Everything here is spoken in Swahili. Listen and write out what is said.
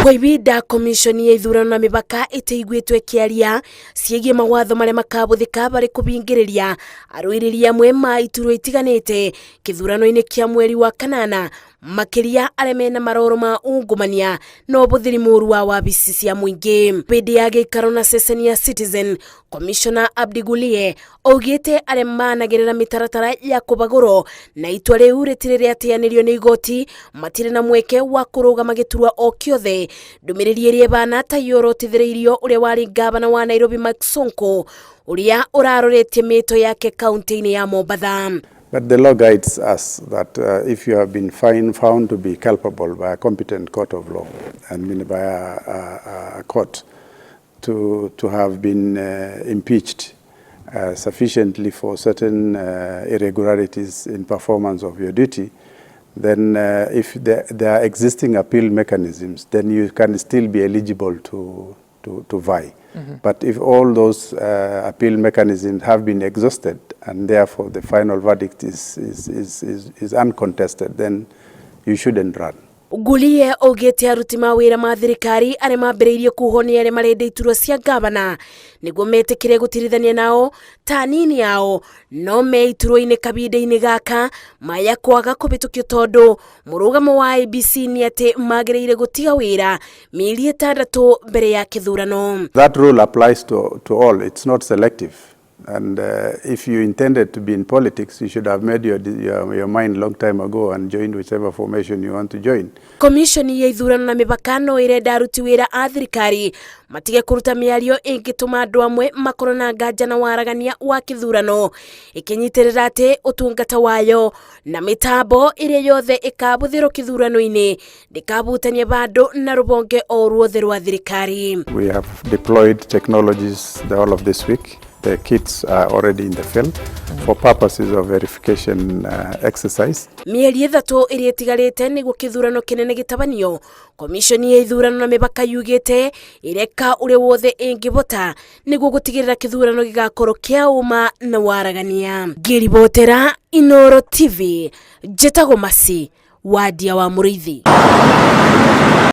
Kwa ibinda komishoni ya ithurano na mipaka ĩteiguĩtwo ĩkĩaria ciĩgiĩ mawatho marĩa makabuthĩka barĩ kubingĩrĩria arũĩrĩri amwe ma iturwa itiganĩte kĩthurano-inĩ kĩa mweri wa kanana, makĩria arĩa mena maroro ma ungumania na ũbũthĩri mũũru wa wabici cia mũingĩ. Hĩndĩ ya gĩikaro na ceceni ya Citizen, Komishona Abdigulie oigĩte arĩa managĩrĩra mĩtaratara ya kũbagũrwo na itua rĩu rĩtirĩ rĩateanĩrio nĩ igoti matirĩ na mweke wa kũrũgama gĩturwa o kĩothe. Ndũmĩrĩri ĩrĩa ĩbana ta yorotithĩrĩirio ũrĩa warĩ ngavana wa Nairobi Sonko ũrĩa ũraroretie mĩto yake kaunti-inĩ ya Mombasa. But the law guides us that if you have been found to be culpable by a competent court of law, and by a court to have been impeached sufficiently for certain irregularities in performance of your duty, then if there are existing appeal mechanisms, then you can still be eligible to vie. But if all those appeal mechanisms have been exhausted and therefore the final verdict is uncontested, then you shouldn't run. Gulie oigĩte aruti mawĩra ma thirikari arĩa mambĩrĩirie kuhonia arĩa marenda iturwa cia ngavana nĩguo metĩkĩre gũtirithania nao ta nini yao no me iturwa-inĩ kabinda-inĩ gaka maya kwaga kũhetũkio tondũ mũrũgamo wa IEBC nĩ atĩ magĩrĩire gũtiga wĩra mĩeri 6 mbere ya kĩthurano. That rule applies to all. It's not selective. And if you intended to be in politics, you should have made your mind long time ago and joined whichever formation you want to join. Komishoni ya ithurano na mipaka no ĩrenda aruti wĩra a thirikari matige kũruta mĩario ĩngĩtũma andũ amwe makorwo na nganja na waragania wa kĩthurano, ĩkĩnyitĩrĩra atĩ ũtungata wayo na mĩtambo ĩrĩa yothe ĩkabũthĩrwo kĩthurano-inĩ ndĩkabutania bandũ na rũbonge o ruothe rwa thirikari. We have deployed technologies the whole of this week. The kits are already in the field for purposes of verification exercise. Mieri 3 ĩrĩa ĩtigarĩte nĩguo kĩthurano kĩnene gĩtabanio, komishoni ya ithurano na mĩbaka yugĩte ĩreka ũrĩa wothe ĩngĩbota nĩguo gũtigĩrĩra kĩthurano gĩgakorwo kĩa ũma na waragania. Ngĩribotera Inooro TV, njĩtagwo Masi, Wadia wa Mũrĩithi.